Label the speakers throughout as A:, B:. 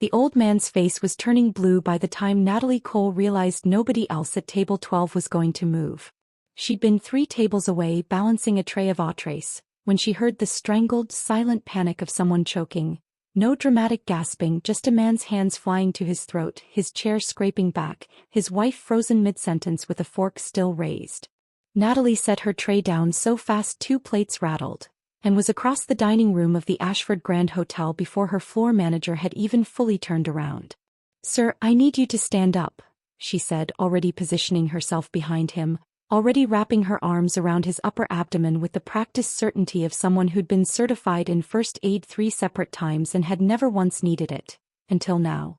A: The old man's face was turning blue by the time Natalie Cole realized nobody else at table 12 was going to move. She'd been 3 tables away balancing a tray of Waitress, when she heard the strangled, silent panic of someone choking. No dramatic gasping, just a man's hands flying to his throat, his chair scraping back, his wife frozen mid-sentence with a fork still raised. Natalie set her tray down so fast 2 plates rattled, and was across the dining room of the Ashford Grand Hotel before her floor manager had even fully turned around. "Sir, I need you to stand up," she said, already positioning herself behind him, already wrapping her arms around his upper abdomen with the practiced certainty of someone who'd been certified in first aid 3 separate times and had never once needed it, until now.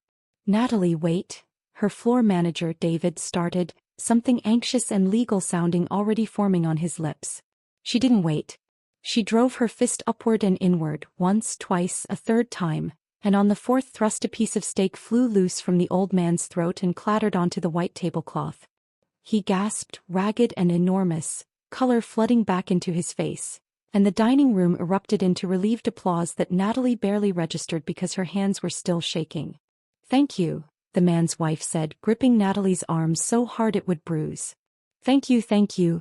A: "Natalie, wait," her floor manager David started, something anxious and legal sounding already forming on his lips. She didn't wait. She drove her fist upward and inward, once, twice, a 3rd time, and on the 4th thrust a piece of steak flew loose from the old man's throat and clattered onto the white tablecloth. He gasped, ragged and enormous, color flooding back into his face, and the dining room erupted into relieved applause that Natalie barely registered because her hands were still shaking. "Thank you," the man's wife said, gripping Natalie's arm so hard it would bruise. Thank you.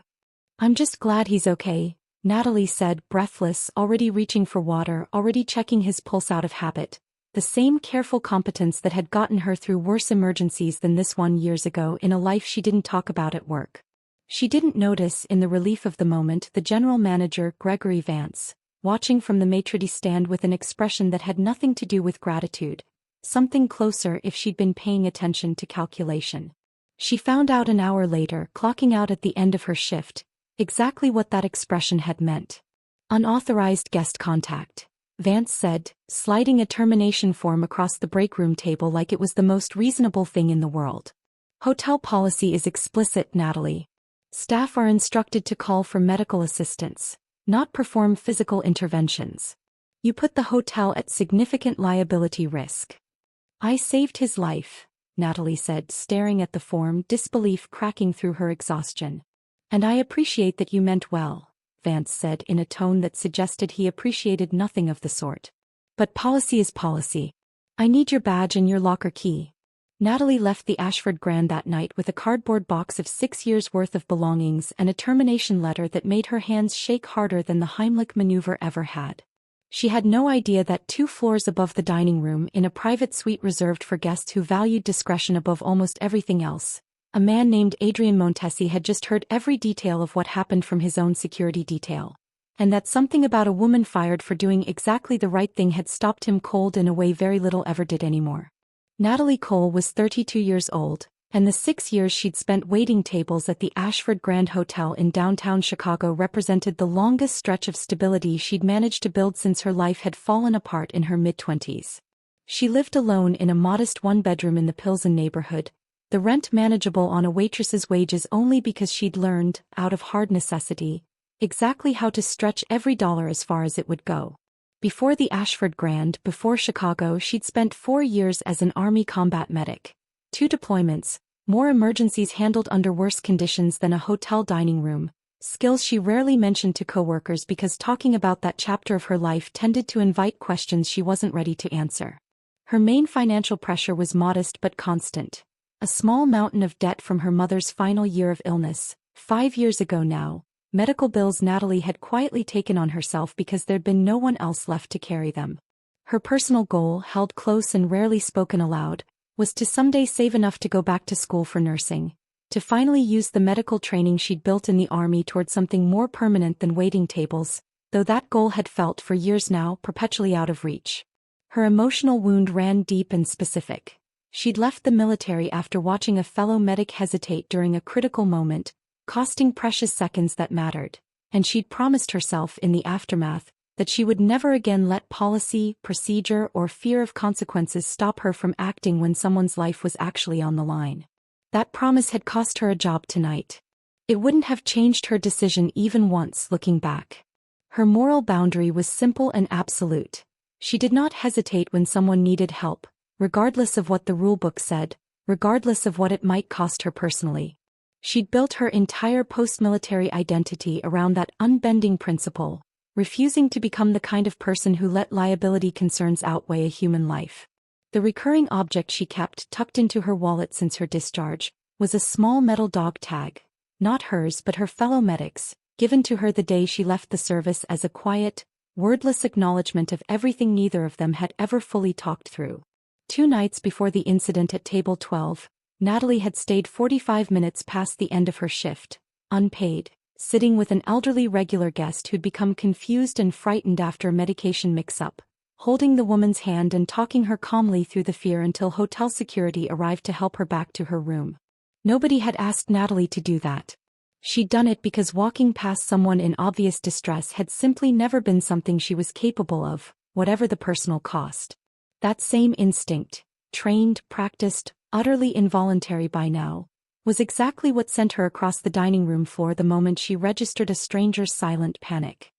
A: "I'm just glad he's okay," Natalie said, breathless, already reaching for water, already checking his pulse out of habit. The same careful competence that had gotten her through worse emergencies than this one years ago in a life she didn't talk about at work. She didn't notice, in the relief of the moment, the general manager, Gregory Vance, watching from the maitre d' stand with an expression that had nothing to do with gratitude, something closer if she'd been paying attention to calculation. She found out an hour later, clocking out at the end of her shift, exactly what that expression had meant. "Unauthorized guest contact," Vance said, sliding a termination form across the break room table like it was the most reasonable thing in the world. "Hotel policy is explicit, Natalie. Staff are instructed to call for medical assistance, not perform physical interventions. You put the hotel at significant liability risk." "I saved his life," Natalie said, staring at the form, disbelief cracking through her exhaustion. "And I appreciate that you meant well," Vance said in a tone that suggested he appreciated nothing of the sort. "But policy is policy. I need your badge and your locker key." Natalie left the Ashford Grand that night with a cardboard box of 6 years' worth of belongings and a termination letter that made her hands shake harder than the Heimlich maneuver ever had. She had no idea that 2 floors above the dining room, in a private suite reserved for guests who valued discretion above almost everything else, a man named Adrian Montesi had just heard every detail of what happened from his own security detail. And that something about a woman fired for doing exactly the right thing had stopped him cold in a way very little ever did anymore. Natalie Cole was 32 years old, and the 6 years she'd spent waiting tables at the Ashford Grand Hotel in downtown Chicago represented the longest stretch of stability she'd managed to build since her life had fallen apart in her mid-20s. She lived alone in a modest 1-bedroom in the Pilsen neighborhood, the rent manageable on a waitress's wages only because she'd learned, out of hard necessity, exactly how to stretch every dollar as far as it would go. Before the Ashford Grand, before Chicago, she'd spent 4 years as an Army combat medic, 2 deployments, more emergencies handled under worse conditions than a hotel dining room, skills she rarely mentioned to coworkers because talking about that chapter of her life tended to invite questions she wasn't ready to answer. Her main financial pressure was modest but constant. A small mountain of debt from her mother's final year of illness, 5 years ago now, medical bills Natalie had quietly taken on herself because there'd been no one else left to carry them. Her personal goal, held close and rarely spoken aloud, was to someday save enough to go back to school for nursing, to finally use the medical training she'd built in the Army toward something more permanent than waiting tables, though that goal had felt for years now perpetually out of reach. Her emotional wound ran deep and specific. She'd left the military after watching a fellow medic hesitate during a critical moment, costing precious seconds that mattered, and she'd promised herself in the aftermath that she would never again let policy, procedure, or fear of consequences stop her from acting when someone's life was actually on the line. That promise had cost her a job tonight. It wouldn't have changed her decision even once looking back. Her moral boundary was simple and absolute. She did not hesitate when someone needed help, regardless of what the rulebook said, regardless of what it might cost her personally. She'd built her entire post-military identity around that unbending principle, refusing to become the kind of person who let liability concerns outweigh a human life. The recurring object she kept tucked into her wallet since her discharge was a small metal dog tag, not hers but her fellow medic's, given to her the day she left the service as a quiet, wordless acknowledgement of everything neither of them had ever fully talked through. 2 nights before the incident at table 12, Natalie had stayed 45 minutes past the end of her shift, unpaid, sitting with an elderly regular guest who'd become confused and frightened after a medication mix-up, holding the woman's hand and talking her calmly through the fear until hotel security arrived to help her back to her room. Nobody had asked Natalie to do that. She'd done it because walking past someone in obvious distress had simply never been something she was capable of, whatever the personal cost. That same instinct, trained, practiced, utterly involuntary by now, was exactly what sent her across the dining room floor the moment she registered a stranger's silent panic.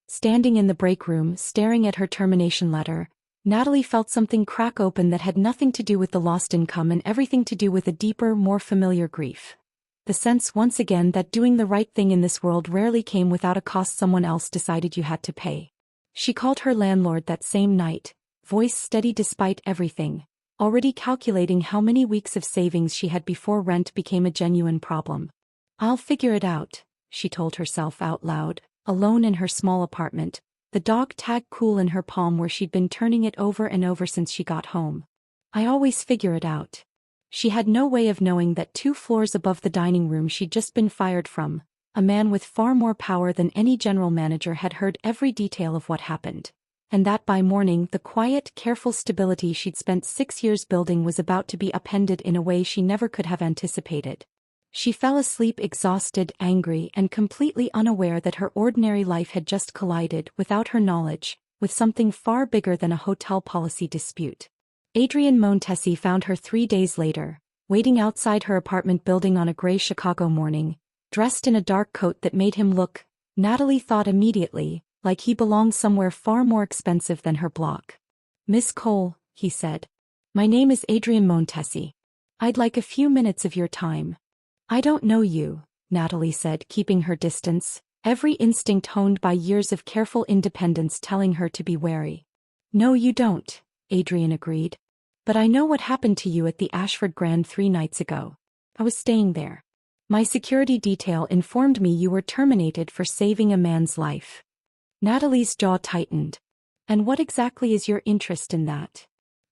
A: Standing in the break room, staring at her termination letter, Natalie felt something crack open that had nothing to do with the lost income and everything to do with a deeper, more familiar grief. The sense once again that doing the right thing in this world rarely came without a cost someone else decided you had to pay. She called her landlord that same night, voice steady despite everything, already calculating how many weeks of savings she had before rent became a genuine problem. "I'll figure it out," she told herself out loud, alone in her small apartment, the dog tag cool in her palm where she'd been turning it over and over since she got home. "I always figure it out." She had no way of knowing that 2 floors above the dining room she'd just been fired from, a man with far more power than any general manager had heard every detail of what happened, and that by morning the quiet, careful stability she'd spent 6 years building was about to be upended in a way she never could have anticipated. She fell asleep exhausted, angry, and completely unaware that her ordinary life had just collided, without her knowledge, with something far bigger than a hotel policy dispute. Adrian Montesi found her 3 days later, waiting outside her apartment building on a gray Chicago morning, dressed in a dark coat that made him look, Natalie thought immediately, like he belonged somewhere far more expensive than her block. "Miss Cole," he said. "My name is Adrian Montesi. I'd like a few minutes of your time." "I don't know you," Natalie said, keeping her distance, every instinct honed by years of careful independence telling her to be wary. "No you don't," Adrian agreed. "But I know what happened to you at the Ashford Grand 3 nights ago. I was staying there. My security detail informed me you were terminated for saving a man's life." Natalie's jaw tightened. "And what exactly is your interest in that?"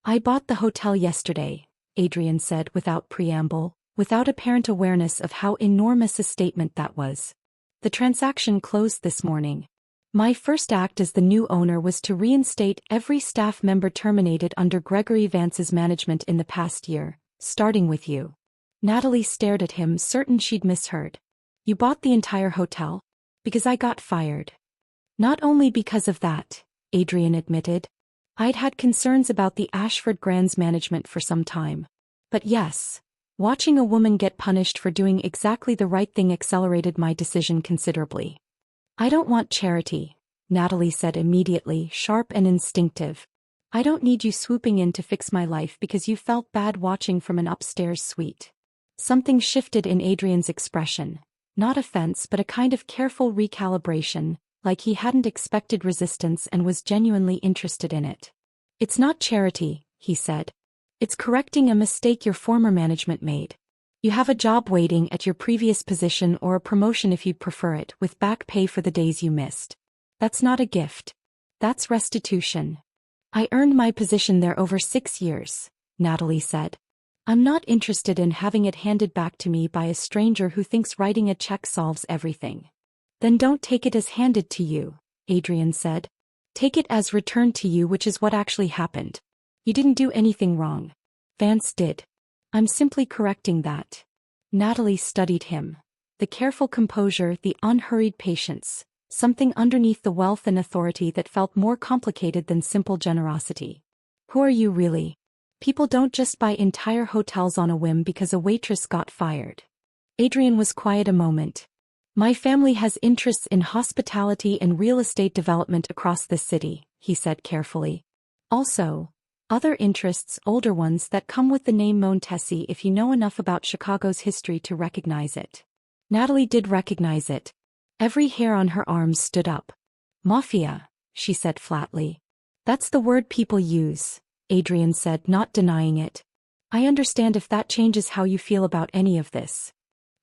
A: "I bought the hotel yesterday," Adrian said without preamble, without apparent awareness of how enormous a statement that was. "The transaction closed this morning. My first act as the new owner was to reinstate every staff member terminated under Gregory Vance's management in the past year, starting with you." Natalie stared at him, certain she'd misheard. "You bought the entire hotel? Because I got fired." "Not only because of that," Adrian admitted. "I'd had concerns about the Ashford Grand's management for some time. But yes, watching a woman get punished for doing exactly the right thing accelerated my decision considerably." "I don't want charity," Natalie said immediately, sharp and instinctive. "I don't need you swooping in to fix my life because you felt bad watching from an upstairs suite." Something shifted in Adrian's expression, not offense but a kind of careful recalibration, like he hadn't expected resistance and was genuinely interested in it. "It's not charity," he said. "It's correcting a mistake your former management made. You have a job waiting at your previous position or a promotion if you'd prefer it, with back pay for the days you missed. That's not a gift. That's restitution. I earned my position there over 6 years," Natalie said. "I'm not interested in having it handed back to me by a stranger who thinks writing a check solves everything." "Then don't take it as handed to you," Adrian said. "Take it as returned to you, which is what actually happened. You didn't do anything wrong. Vance did. I'm simply correcting that." Natalie studied him. The careful composure, the unhurried patience, something underneath the wealth and authority that felt more complicated than simple generosity. "Who are you really? People don't just buy entire hotels on a whim because a waitress got fired." Adrian was quiet a moment. "My family has interests in hospitality and real estate development across this city," he said carefully. "Also, other interests, older ones that come with the name Montesi if you know enough about Chicago's history to recognize it." Natalie did recognize it. Every hair on her arms stood up. "Mafia," she said flatly. "That's the word people use. Adrian said, not denying it. I understand if that changes how you feel about any of this.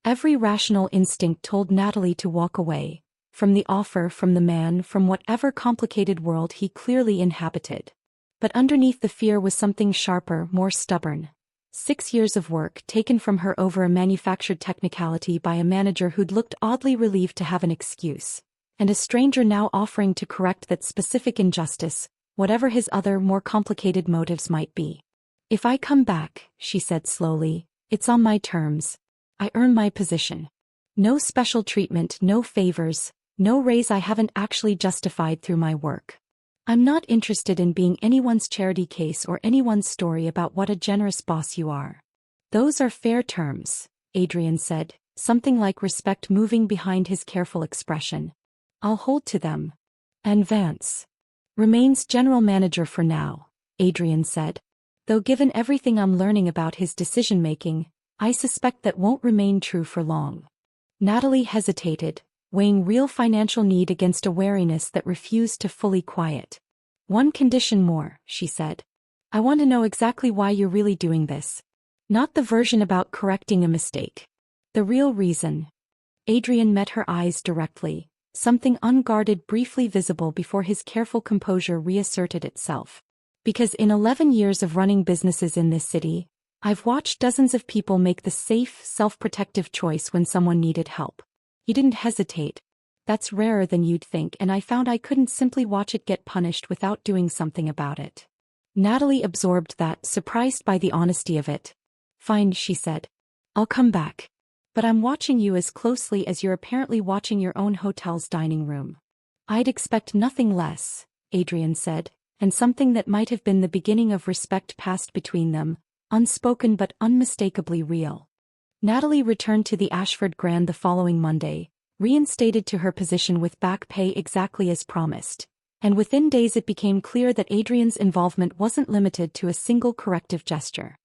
A: Every rational instinct told Natalie to walk away, from the offer, from the man, from whatever complicated world he clearly inhabited. But underneath the fear was something sharper, more stubborn. 6 years of work taken from her over a manufactured technicality by a manager who'd looked oddly relieved to have an excuse, and a stranger now offering to correct that specific injustice, whatever his other, more complicated motives might be. If I come back, she said slowly, it's on my terms. I earn my position. No special treatment, no favors, no raise I haven't actually justified through my work. I'm not interested in being anyone's charity case or anyone's story about what a generous boss you are. Those are fair terms, Adrian said, something like respect moving behind his careful expression. I'll hold to them. And Vance remains general manager for now, Adrian said. Though given everything I'm learning about his decision-making, I suspect that won't remain true for long. Natalie hesitated, weighing real financial need against a wariness that refused to fully quiet. One condition more, she said. I want to know exactly why you're really doing this. Not the version about correcting a mistake. The real reason. Adrian met her eyes directly, something unguarded briefly visible before his careful composure reasserted itself. Because in 11 years of running businesses in this city, I've watched dozens of people make the safe, self-protective choice when someone needed help. You didn't hesitate. That's rarer than you'd think, and I found I couldn't simply watch it get punished without doing something about it. Natalie absorbed that, surprised by the honesty of it. Fine, she said. I'll come back. But I'm watching you as closely as you're apparently watching your own hotel's dining room. I'd expect nothing less, Adrian said, and something that might have been the beginning of respect passed between them, unspoken but unmistakably real. Natalie returned to the Ashford Grand the following Monday, reinstated to her position with back pay exactly as promised, and within days it became clear that Adrian's involvement wasn't limited to a single corrective gesture.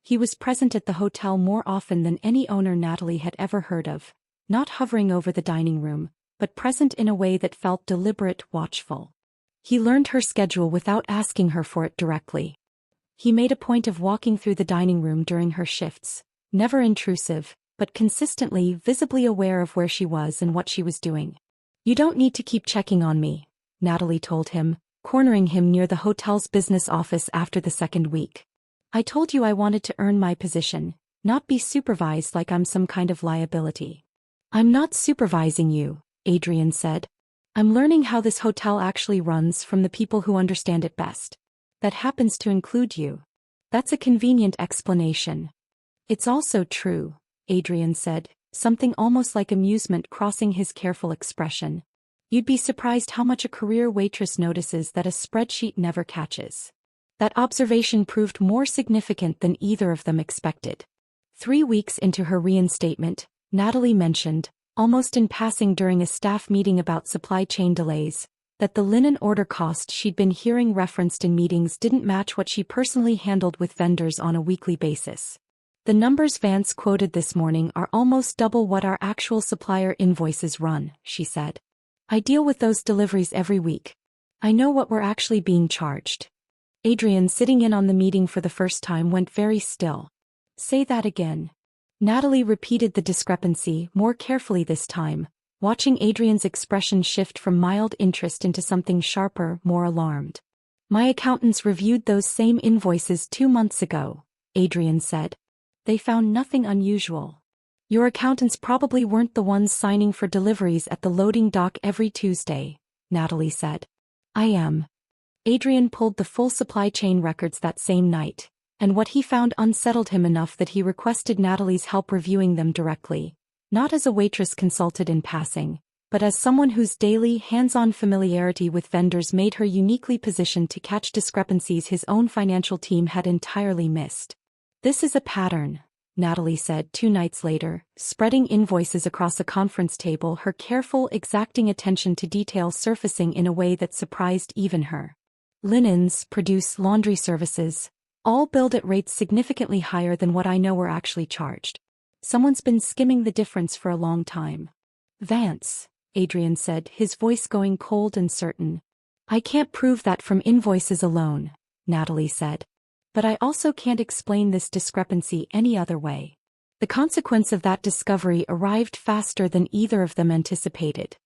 A: He was present at the hotel more often than any owner Natalie had ever heard of, not hovering over the dining room, but present in a way that felt deliberate, watchful. He learned her schedule without asking her for it directly. He made a point of walking through the dining room during her shifts, never intrusive, but consistently, visibly aware of where she was and what she was doing. You don't need to keep checking on me, Natalie told him, cornering him near the hotel's business office after the second week. I told you I wanted to earn my position, not be supervised like I'm some kind of liability. I'm not supervising you, Adrian said. I'm learning how this hotel actually runs from the people who understand it best. That happens to include you. That's a convenient explanation. It's also true, Adrian said, something almost like amusement crossing his careful expression. You'd be surprised how much a career waitress notices that a spreadsheet never catches. That observation proved more significant than either of them expected. 3 weeks into her reinstatement, Natalie mentioned, almost in passing during a staff meeting about supply chain delays, that the linen order cost she'd been hearing referenced in meetings didn't match what she personally handled with vendors on a weekly basis. The numbers Vance quoted this morning are almost double what our actual supplier invoices run, she said. I deal with those deliveries every week. I know what we're actually being charged. Adrian, sitting in on the meeting for the first time, went very still. Say that again. Natalie repeated the discrepancy, more carefully this time, watching Adrian's expression shift from mild interest into something sharper, more alarmed. My accountants reviewed those same invoices 2 months ago, Adrian said. They found nothing unusual. Your accountants probably weren't the ones signing for deliveries at the loading dock every Tuesday, Natalie said. I am. Adrian pulled the full supply chain records that same night, and what he found unsettled him enough that he requested Natalie's help reviewing them directly, not as a waitress consulted in passing, but as someone whose daily, hands-on familiarity with vendors made her uniquely positioned to catch discrepancies his own financial team had entirely missed. This is a pattern, Natalie said 2 nights later, spreading invoices across a conference table, her careful, exacting attention to detail surfacing in a way that surprised even her. Linens, produce, laundry services, all billed at rates significantly higher than what I know we're actually charged. Someone's been skimming the difference for a long time. Vance, Adrian said, his voice going cold and certain. I can't prove that from invoices alone, Natalie said. But I also can't explain this discrepancy any other way. The consequence of that discovery arrived faster than either of them anticipated.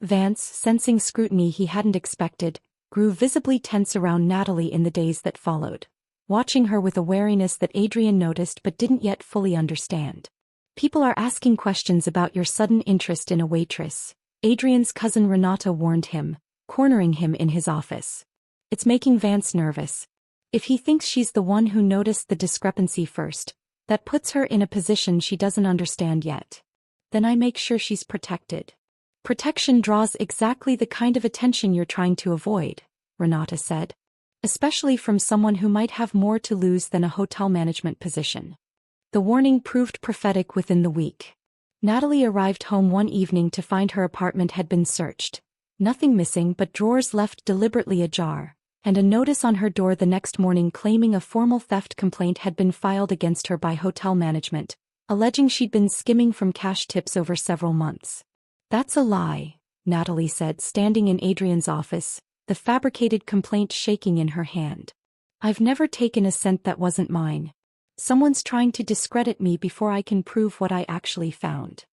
A: Vance, sensing scrutiny he hadn't expected, grew visibly tense around Natalie in the days that followed, watching her with a wariness that Adrian noticed but didn't yet fully understand. People are asking questions about your sudden interest in a waitress, Adrian's cousin Renata warned him, cornering him in his office. It's making Vance nervous. If he thinks she's the one who noticed the discrepancy first, that puts her in a position she doesn't understand yet. Then I make sure she's protected. Protection draws exactly the kind of attention you're trying to avoid, Renata said. Especially from someone who might have more to lose than a hotel management position. The warning proved prophetic within the week. Natalie arrived home one evening to find her apartment had been searched. Nothing missing but drawers left deliberately ajar, and a notice on her door the next morning claiming a formal theft complaint had been filed against her by hotel management, alleging she'd been skimming from cash tips over several months. That's a lie, Natalie said, standing in Adrian's office, the fabricated complaint shaking in her hand. I've never taken a cent that wasn't mine. Someone's trying to discredit me before I can prove what I actually found.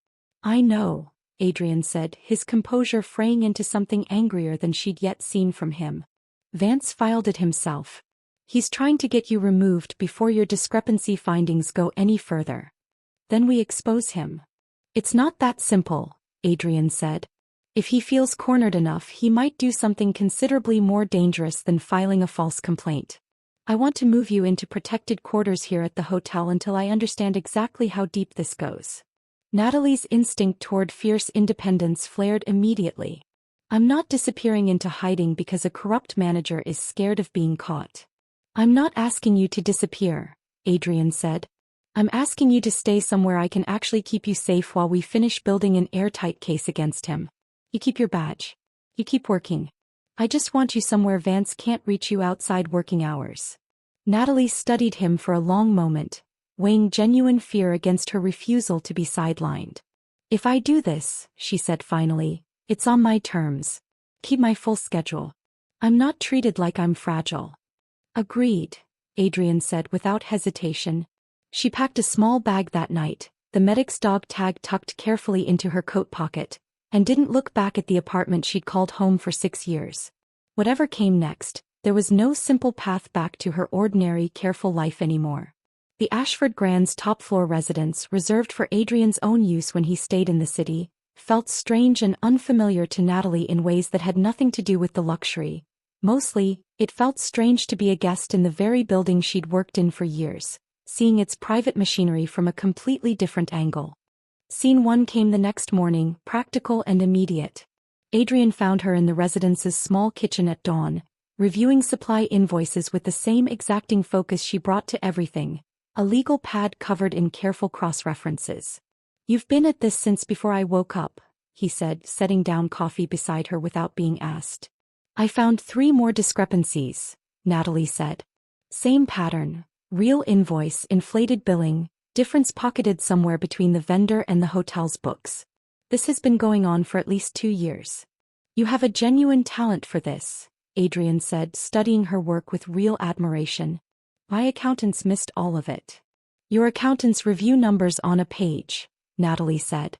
A: I know, Adrian said, his composure fraying into something angrier than she'd yet seen from him. Vance filed it himself. He's trying to get you removed before your discrepancy findings go any further. Then we expose him. It's not that simple, Adrian said. If he feels cornered enough, he might do something considerably more dangerous than filing a false complaint. I want to move you into protected quarters here at the hotel until I understand exactly how deep this goes. Natalie's instinct toward fierce independence flared immediately. I'm not disappearing into hiding because a corrupt manager is scared of being caught. I'm not asking you to disappear, Adrian said. I'm asking you to stay somewhere I can actually keep you safe while we finish building an airtight case against him. You keep your badge. You keep working. I just want you somewhere Vance can't reach you outside working hours. Natalie studied him for a long moment, weighing genuine fear against her refusal to be sidelined. If I do this, she said finally, it's on my terms. Keep my full schedule. I'm not treated like I'm fragile. Agreed, Adrian said without hesitation. She packed a small bag that night, the medic's dog tag tucked carefully into her coat pocket, and didn't look back at the apartment she'd called home for 6 years. Whatever came next, there was no simple path back to her ordinary, careful life anymore. The Ashford Grand's top-floor residence, reserved for Adrian's own use when he stayed in the city, felt strange and unfamiliar to Natalie in ways that had nothing to do with the luxury. Mostly, it felt strange to be a guest in the very building she'd worked in for years, seeing its private machinery from a completely different angle. Scene 1 came the next morning, practical and immediate. Adrian found her in the residence's small kitchen at dawn, reviewing supply invoices with the same exacting focus she brought to everything, a legal pad covered in careful cross-references. You've been at this since before I woke up, he said, setting down coffee beside her without being asked. I found 3 more discrepancies, Natalie said. Same pattern, real invoice, inflated billing, difference pocketed somewhere between the vendor and the hotel's books. This has been going on for at least 2 years. You have a genuine talent for this, Adrian said, studying her work with real admiration. My accountants missed all of it. Your accountants review numbers on a page, Natalie said.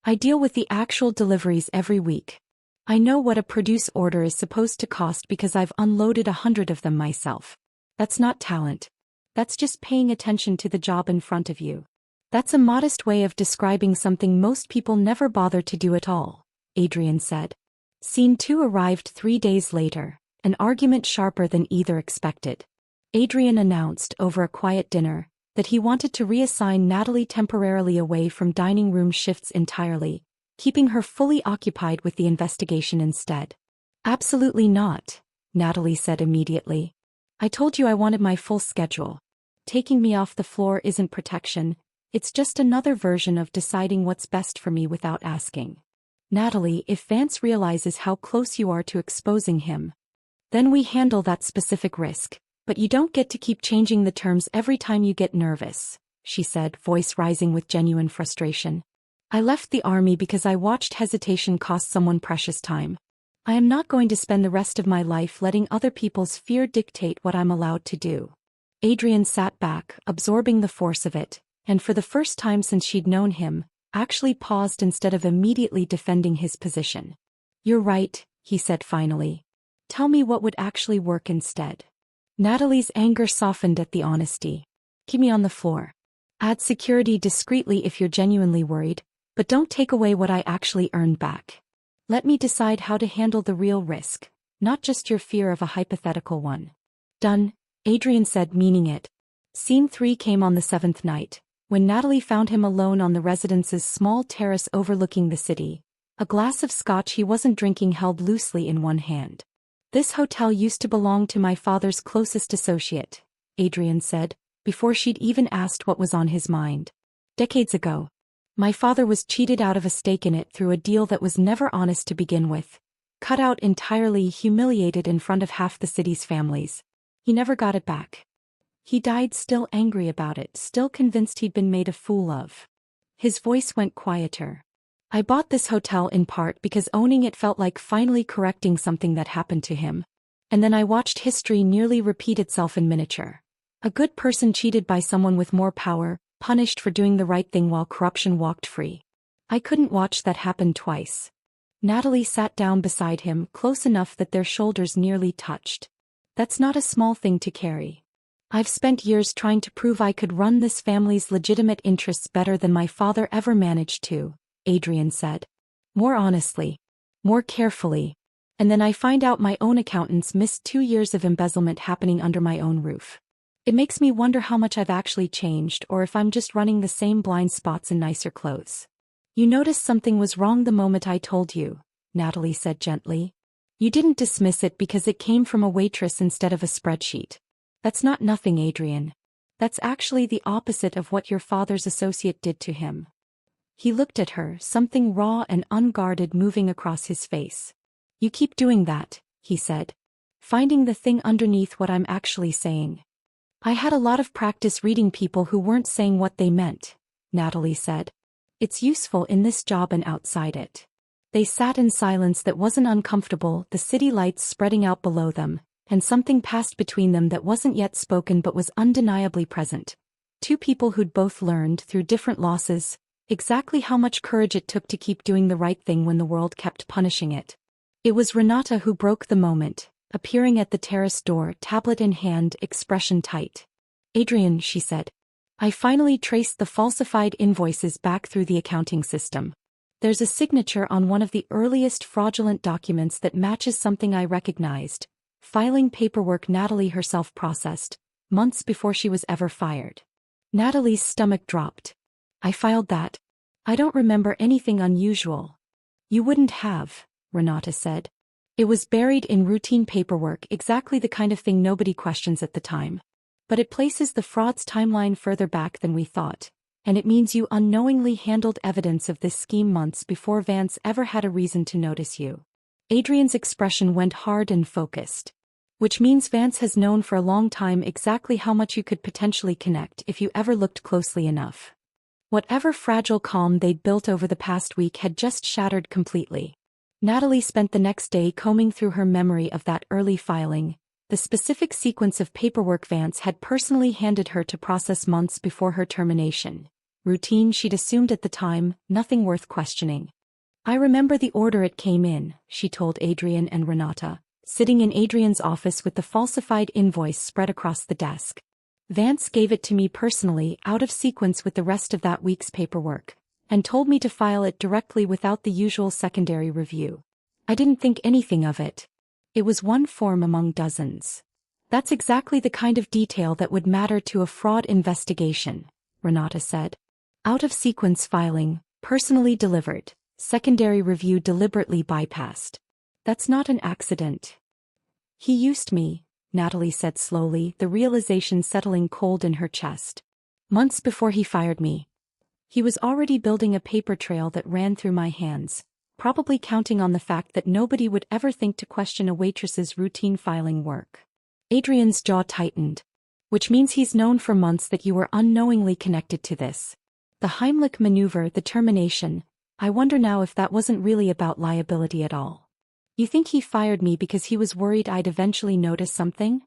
A: I deal with the actual deliveries every week. I know what a produce order is supposed to cost because I've unloaded 100 of them myself. That's not talent. That's just paying attention to the job in front of you. That's a modest way of describing something most people never bother to do at all, Adrian said. Scene 2 arrived 3 days later, an argument sharper than either expected. Adrian announced, over a quiet dinner, that he wanted to reassign Natalie temporarily away from dining room shifts entirely, keeping her fully occupied with the investigation instead. Absolutely not, Natalie said immediately. I told you I wanted my full schedule. Taking me off the floor isn't protection, it's just another version of deciding what's best for me without asking. Natalie, if Vance realizes how close you are to exposing him, then we handle that specific risk, but you don't get to keep changing the terms every time you get nervous, she said, voice rising with genuine frustration. I left the army because I watched hesitation cost someone precious time. I am not going to spend the rest of my life letting other people's fear dictate what I'm allowed to do. Adrian sat back, absorbing the force of it, and for the first time since she'd known him, actually paused instead of immediately defending his position. You're right, he said finally. Tell me what would actually work instead. Natalie's anger softened at the honesty. Keep me on the floor. Add security discreetly if you're genuinely worried, but don't take away what I actually earned back. Let me decide how to handle the real risk, not just your fear of a hypothetical one. Done, Adrian said, meaning it. Scene 3 came on the 7th night, when Natalie found him alone on the residence's small terrace overlooking the city, a glass of scotch he wasn't drinking held loosely in one hand. This hotel used to belong to my father's closest associate, Adrian said, before she'd even asked what was on his mind. Decades ago. My father was cheated out of a stake in it through a deal that was never honest to begin with, cut out entirely, humiliated in front of half the city's families. He never got it back. He died still angry about it, still convinced he'd been made a fool of. His voice went quieter. I bought this hotel in part because owning it felt like finally correcting something that happened to him. And then I watched history nearly repeat itself in miniature. A good person cheated by someone with more power, punished for doing the right thing while corruption walked free. I couldn't watch that happen twice. Natalie sat down beside him, close enough that their shoulders nearly touched. That's not a small thing to carry. I've spent years trying to prove I could run this family's legitimate interests better than my father ever managed to, Adrian said. More honestly. More carefully. And then I find out my own accountants missed 2 years of embezzlement happening under my own roof. It makes me wonder how much I've actually changed, or if I'm just running the same blind spots in nicer clothes. You noticed something was wrong the moment I told you, Natalie said gently. You didn't dismiss it because it came from a waitress instead of a spreadsheet. That's not nothing, Adrian. That's actually the opposite of what your father's associate did to him. He looked at her, something raw and unguarded moving across his face. You keep doing that, he said. Finding the thing underneath what I'm actually saying. I had a lot of practice reading people who weren't saying what they meant, Natalie said. It's useful in this job and outside it. They sat in silence that wasn't uncomfortable, the city lights spreading out below them, and something passed between them that wasn't yet spoken but was undeniably present. Two people who'd both learned, through different losses, exactly how much courage it took to keep doing the right thing when the world kept punishing it. It was Renata who broke the moment, appearing at the terrace door, tablet in hand, expression tight. Adrian, she said. I finally traced the falsified invoices back through the accounting system. There's a signature on one of the earliest fraudulent documents that matches something I recognized. Filing paperwork Natalie herself processed, months before she was ever fired. Natalie's stomach dropped. I filed that. I don't remember anything unusual. You wouldn't have, Renata said. It was buried in routine paperwork, exactly the kind of thing nobody questions at the time. But it places the fraud's timeline further back than we thought, and it means you unknowingly handled evidence of this scheme months before Vance ever had a reason to notice you. Adrian's expression went hard and focused. Which means Vance has known for a long time exactly how much you could potentially connect if you ever looked closely enough. Whatever fragile calm they'd built over the past week had just shattered completely. Natalie spent the next day combing through her memory of that early filing, the specific sequence of paperwork Vance had personally handed her to process months before her termination. Routine she'd assumed at the time, nothing worth questioning. I remember the order it came in, she told Adrian and Renata, sitting in Adrian's office with the falsified invoice spread across the desk. Vance gave it to me personally, out of sequence with the rest of that week's paperwork, and told me to file it directly without the usual secondary review. I didn't think anything of it. It was one form among dozens. That's exactly the kind of detail that would matter to a fraud investigation, Renata said. Out-of-sequence filing, personally delivered, secondary review deliberately bypassed. That's not an accident. He used me, Natalie said slowly, the realization settling cold in her chest. Months before he fired me. He was already building a paper trail that ran through my hands, probably counting on the fact that nobody would ever think to question a waitress's routine filing work. Adrian's jaw tightened. Which means he's known for months that you were unknowingly connected to this. The Heimlich maneuver, the termination, I wonder now if that wasn't really about liability at all. You think he fired me because he was worried I'd eventually notice something?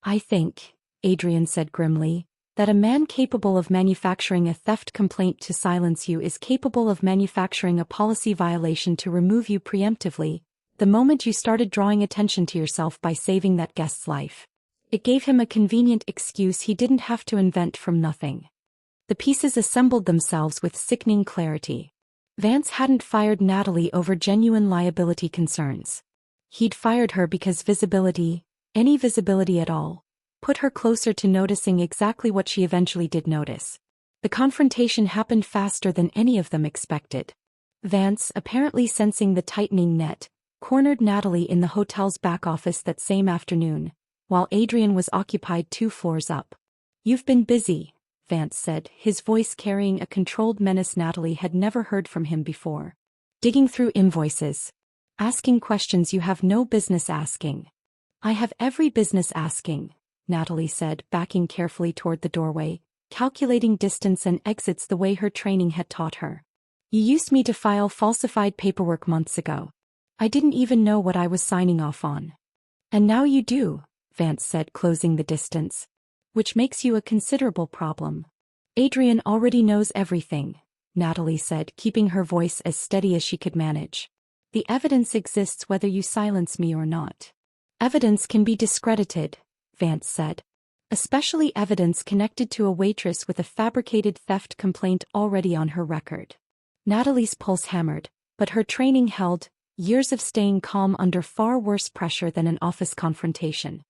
A: I think, Adrian said grimly, that a man capable of manufacturing a theft complaint to silence you is capable of manufacturing a policy violation to remove you preemptively, the moment you started drawing attention to yourself by saving that guest's life. It gave him a convenient excuse he didn't have to invent from nothing. The pieces assembled themselves with sickening clarity. Vance hadn't fired Natalie over genuine liability concerns. He'd fired her because visibility, any visibility at all, put her closer to noticing exactly what she eventually did notice. The confrontation happened faster than any of them expected. Vance, apparently sensing the tightening net, cornered Natalie in the hotel's back office that same afternoon, while Adrian was occupied 2 floors up. You've been busy, Vance said, his voice carrying a controlled menace Natalie had never heard from him before. Digging through invoices. Asking questions you have no business asking. I have every business asking, Natalie said, backing carefully toward the doorway, calculating distance and exits the way her training had taught her. You used me to file falsified paperwork months ago. I didn't even know what I was signing off on. And now you do, Vance said, closing the distance. Which makes you a considerable problem. Adrian already knows everything, Natalie said, keeping her voice as steady as she could manage. The evidence exists whether you silence me or not. Evidence can be discredited, Vance said. Especially evidence connected to a waitress with a fabricated theft complaint already on her record. Natalie's pulse hammered, but her training held, years of staying calm under far worse pressure than an office confrontation.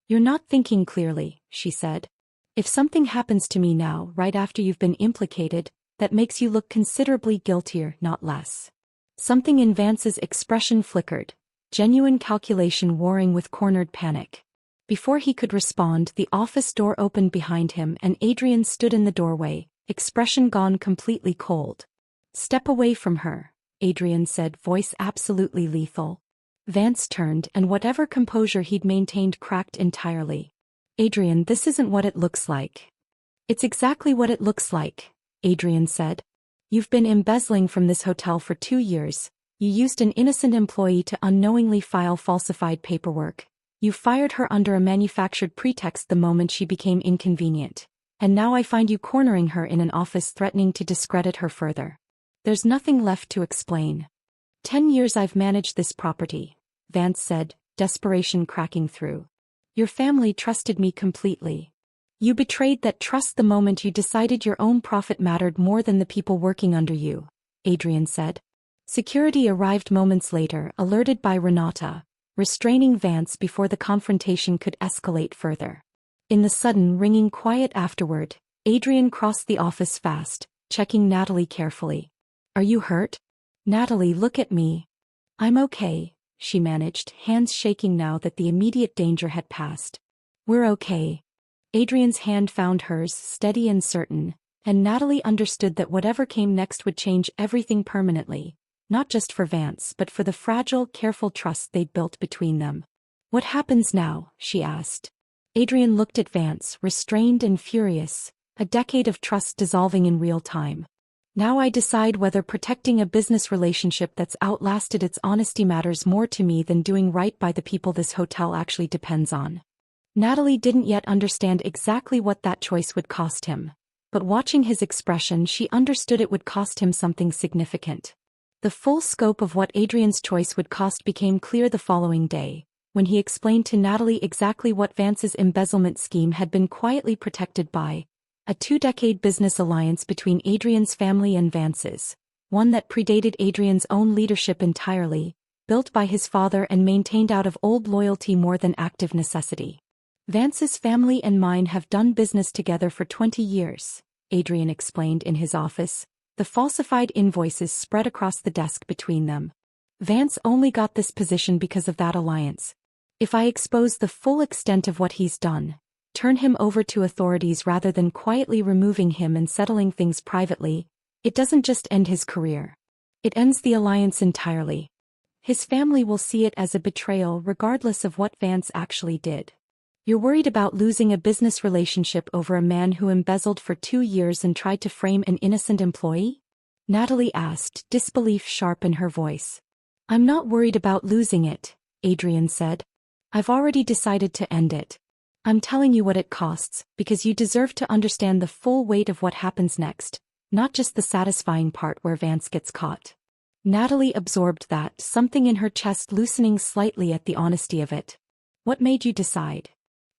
A: You're not thinking clearly, she said. If something happens to me now, right after you've been implicated, that makes you look considerably guiltier, not less. Something in Vance's expression flickered, genuine calculation warring with cornered panic. Before he could respond, the office door opened behind him and Adrian stood in the doorway, expression gone completely cold. Step away from her, Adrian said, voice absolutely lethal. Vance turned and whatever composure he'd maintained cracked entirely. Adrian, this isn't what it looks like. It's exactly what it looks like, Adrian said. You've been embezzling from this hotel for 2 years. You used an innocent employee to unknowingly file falsified paperwork. You fired her under a manufactured pretext the moment she became inconvenient. And now I find you cornering her in an office threatening to discredit her further. There's nothing left to explain. 10 years I've managed this property, Vance said, desperation cracking through. Your family trusted me completely. You betrayed that trust the moment you decided your own profit mattered more than the people working under you, Adrian said. Security arrived moments later, alerted by Renata, restraining Vance before the confrontation could escalate further. In the sudden ringing quiet afterward, Adrian crossed the office fast, checking Natalie carefully. Are you hurt? Natalie, look at me. I'm okay, she managed, hands shaking now that the immediate danger had passed. We're okay. Adrian's hand found hers, steady and certain, and Natalie understood that whatever came next would change everything permanently, not just for Vance but for the fragile, careful trust they'd built between them. What happens now? She asked. Adrian looked at Vance, restrained and furious, a decade of trust dissolving in real time. Now I decide whether protecting a business relationship that's outlasted its honesty matters more to me than doing right by the people this hotel actually depends on. Natalie didn't yet understand exactly what that choice would cost him, but watching his expression she understood it would cost him something significant. The full scope of what Adrian's choice would cost became clear the following day, when he explained to Natalie exactly what Vance's embezzlement scheme had been quietly protected by. A 2-decade business alliance between Adrian's family and Vance's, one that predated Adrian's own leadership entirely, built by his father and maintained out of old loyalty more than active necessity. Vance's family and mine have done business together for 20 years, Adrian explained in his office, the falsified invoices spread across the desk between them. Vance only got this position because of that alliance. If I expose the full extent of what he's done, turn him over to authorities rather than quietly removing him and settling things privately, it doesn't just end his career. It ends the alliance entirely. His family will see it as a betrayal regardless of what Vance actually did. You're worried about losing a business relationship over a man who embezzled for 2 years and tried to frame an innocent employee? Natalie asked, disbelief sharp in her voice. I'm not worried about losing it, Adrian said. I've already decided to end it. I'm telling you what it costs, because you deserve to understand the full weight of what happens next, not just the satisfying part where Vance gets caught. Natalie absorbed that, something in her chest loosening slightly at the honesty of it. What made you decide?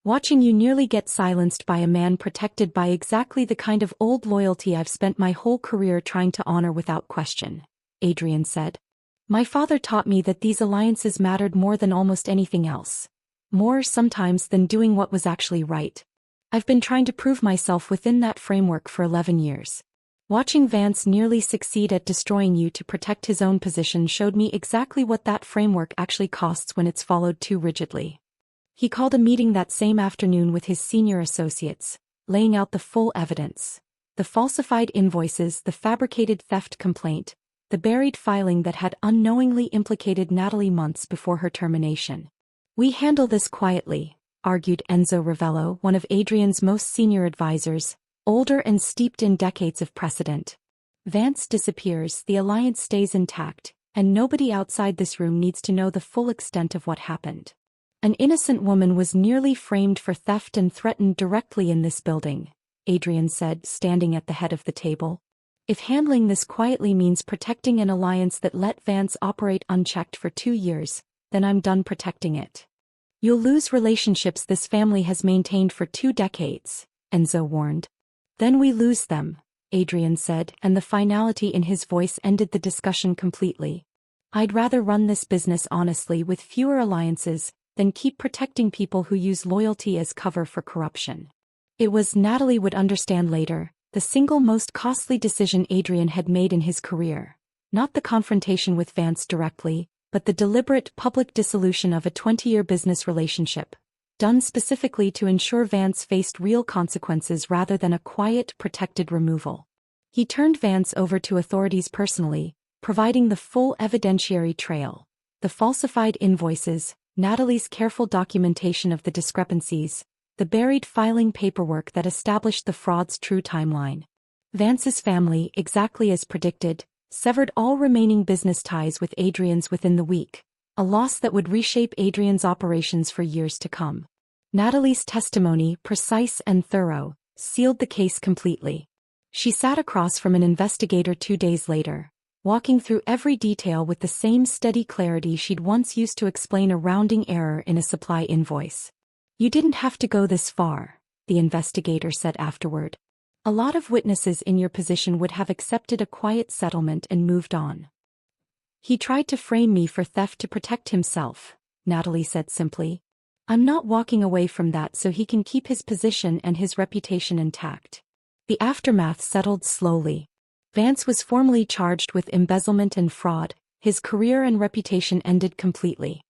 A: Watching you nearly get silenced by a man protected by exactly the kind of old loyalty I've spent my whole career trying to honor without question, Adrian said. My father taught me that these alliances mattered more than almost anything else. More sometimes than doing what was actually right. I've been trying to prove myself within that framework for 11 years. Watching Vance nearly succeed at destroying you to protect his own position showed me exactly what that framework actually costs when it's followed too rigidly. He called a meeting that same afternoon with his senior associates, laying out the full evidence. The falsified invoices, the fabricated theft complaint, the buried filing that had unknowingly implicated Natalie months before her termination. We handle this quietly, argued Enzo Ravello, one of Adrian's most senior advisors, older and steeped in decades of precedent. Vance disappears, the alliance stays intact, and nobody outside this room needs to know the full extent of what happened. An innocent woman was nearly framed for theft and threatened directly in this building, Adrian said, standing at the head of the table. If handling this quietly means protecting an alliance that let Vance operate unchecked for 2 years, then I'm done protecting it. You'll lose relationships this family has maintained for 2 decades, Enzo warned. Then we lose them, Adrian said, and the finality in his voice ended the discussion completely. I'd rather run this business honestly with fewer alliances than keep protecting people who use loyalty as cover for corruption. It was, Natalie would understand later, the single most costly decision Adrian had made in his career. Not the confrontation with Vance directly, but the deliberate public dissolution of a 20-year business relationship, done specifically to ensure Vance faced real consequences rather than a quiet, protected removal. He turned Vance over to authorities personally, providing the full evidentiary trail. The falsified invoices, Natalie's careful documentation of the discrepancies, the buried filing paperwork that established the fraud's true timeline. Vance's family, exactly as predicted, severed all remaining business ties with Adrian's within the week, a loss that would reshape Adrian's operations for years to come. Natalie's testimony, precise and thorough, sealed the case completely. She sat across from an investigator 2 days later, walking through every detail with the same steady clarity she'd once used to explain a rounding error in a supply invoice. You didn't have to go this far, the investigator said afterward. A lot of witnesses in your position would have accepted a quiet settlement and moved on. He tried to frame me for theft to protect himself, Natalie said simply. I'm not walking away from that so he can keep his position and his reputation intact. The aftermath settled slowly. Vance was formally charged with embezzlement and fraud, his career and reputation ended completely.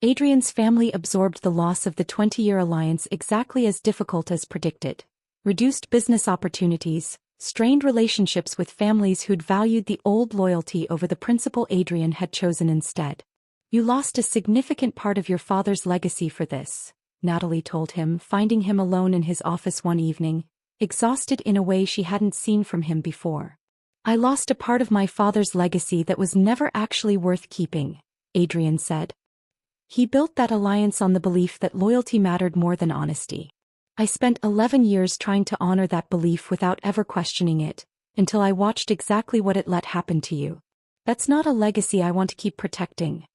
A: Adrian's family absorbed the loss of the 20-year alliance exactly as difficult as predicted. Reduced business opportunities, strained relationships with families who'd valued the old loyalty over the principle Adrian had chosen instead. You lost a significant part of your father's legacy for this, Natalie told him, finding him alone in his office one evening, exhausted in a way she hadn't seen from him before. I lost a part of my father's legacy that was never actually worth keeping, Adrian said. He built that alliance on the belief that loyalty mattered more than honesty. I spent 11 years trying to honor that belief without ever questioning it, until I watched exactly what it let happen to you. That's not a legacy I want to keep protecting.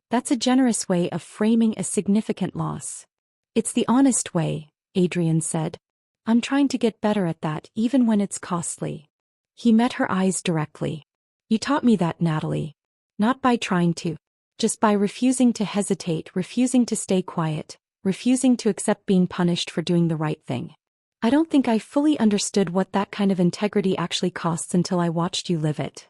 A: That's a generous way of framing a significant loss. It's the honest way, Adrian said. I'm trying to get better at that even when it's costly. He met her eyes directly. You taught me that, Natalie. Not by trying to. Just by refusing to hesitate, refusing to stay quiet, refusing to accept being punished for doing the right thing. I don't think I fully understood what that kind of integrity actually costs until I watched you live it.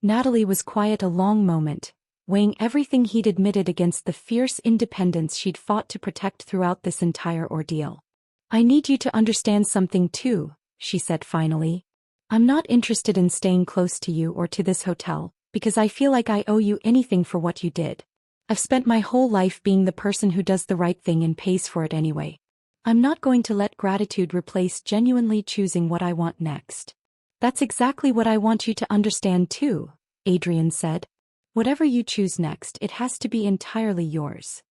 A: Natalie was quiet a long moment, weighing everything he'd admitted against the fierce independence she'd fought to protect throughout this entire ordeal. I need you to understand something too, she said finally. I'm not interested in staying close to you or to this hotel, because I feel like I owe you anything for what you did. I've spent my whole life being the person who does the right thing and pays for it anyway. I'm not going to let gratitude replace genuinely choosing what I want next. That's exactly what I want you to understand too, Adrian said. Whatever you choose next, it has to be entirely yours.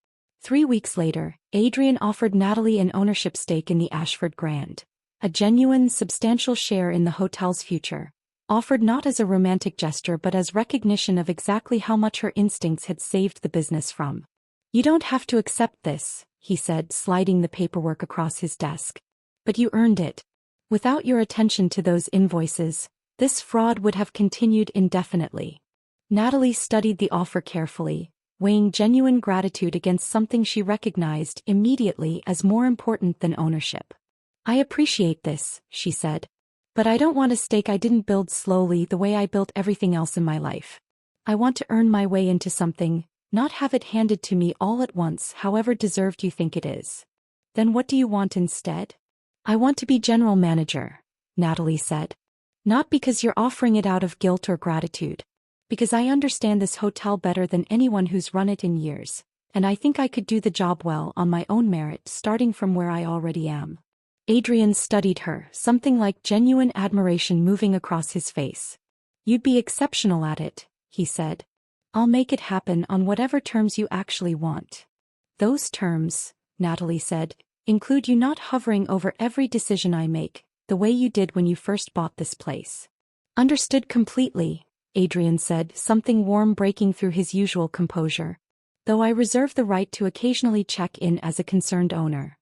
A: 3 weeks later, Adrian offered Natalie an ownership stake in the Ashford Grand. A genuine, substantial share in the hotel's future. Offered not as a romantic gesture but as recognition of exactly how much her instincts had saved the business from. "You don't have to accept this," he said, sliding the paperwork across his desk. "But you earned it. Without your attention to those invoices, this fraud would have continued indefinitely." Natalie studied the offer carefully, weighing genuine gratitude against something she recognized immediately as more important than ownership. "I appreciate this," she said. "But I don't want a stake I didn't build slowly the way I built everything else in my life. I want to earn my way into something, not have it handed to me all at once however deserved you think it is." "Then what do you want instead?" "I want to be general manager," Natalie said. "Not because you're offering it out of guilt or gratitude. Because I understand this hotel better than anyone who's run it in years, and I think I could do the job well on my own merit starting from where I already am." Adrian studied her, something like genuine admiration moving across his face. "You'd be exceptional at it," he said. "I'll make it happen on whatever terms you actually want." "Those terms," Natalie said, "include you not hovering over every decision I make, the way you did when you first bought this place." "Understood completely," Adrian said, something warm breaking through his usual composure. "Though I reserve the right to occasionally check in as a concerned owner."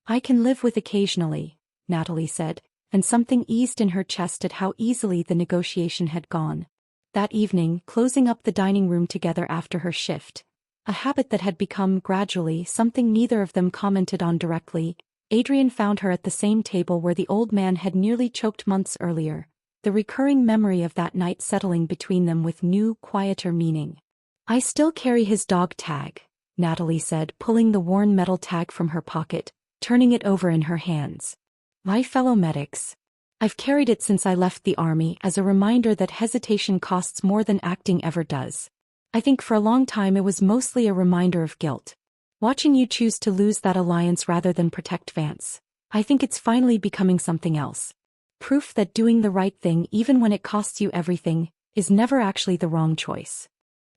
A: "I can live with occasionally," Natalie said, and something eased in her chest at how easily the negotiation had gone. That evening, closing up the dining room together after her shift, a habit that had become gradually something neither of them commented on directly, Adrian found her at the same table where the old man had nearly choked months earlier, the recurring memory of that night settling between them with new, quieter meaning. "I still carry his dog tag," Natalie said, pulling the worn metal tag from her pocket, turning it over in her hands. "My fellow medics. I've carried it since I left the army as a reminder that hesitation costs more than acting ever does. I think for a long time it was mostly a reminder of guilt. Watching you choose to lose that alliance rather than protect Vance, I think it's finally becoming something else. Proof that doing the right thing even when it costs you everything, is never actually the wrong choice."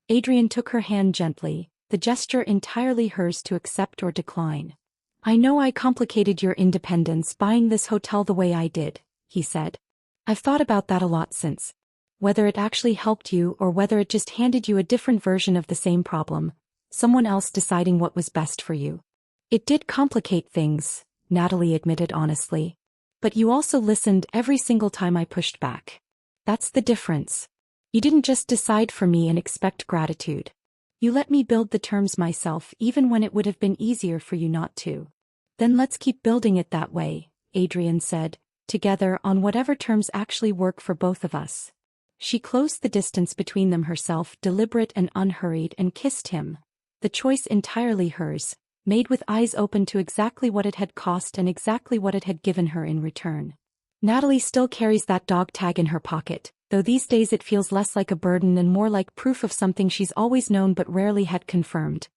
A: Adrian took her hand gently, the gesture entirely hers to accept or decline. "I know I complicated your independence buying this hotel the way I did," he said. "I've thought about that a lot since. Whether it actually helped you or whether it just handed you a different version of the same problem, someone else deciding what was best for you. It did complicate things," Natalie admitted honestly. "But you also listened every single time I pushed back. That's the difference. You didn't just decide for me and expect gratitude. You let me build the terms myself even when it would have been easier for you not to." "Then let's keep building it that way," Adrian said, "together on whatever terms actually work for both of us." She closed the distance between them herself, deliberate and unhurried, and kissed him, the choice entirely hers, made with eyes open to exactly what it had cost and exactly what it had given her in return. Natalie still carries that dog tag in her pocket, though these days it feels less like a burden and more like proof of something she's always known but rarely had confirmed.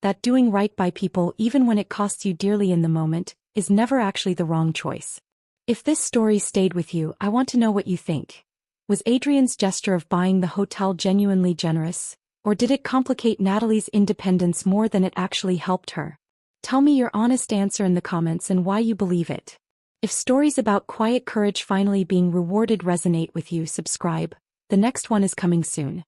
A: That doing right by people even when it costs you dearly in the moment, is never actually the wrong choice. If this story stayed with you, I want to know what you think. Was Adrian's gesture of buying the hotel genuinely generous? Or did it complicate Natalie's independence more than it actually helped her? Tell me your honest answer in the comments and why you believe it. If stories about quiet courage finally being rewarded resonate with you, subscribe. The next one is coming soon.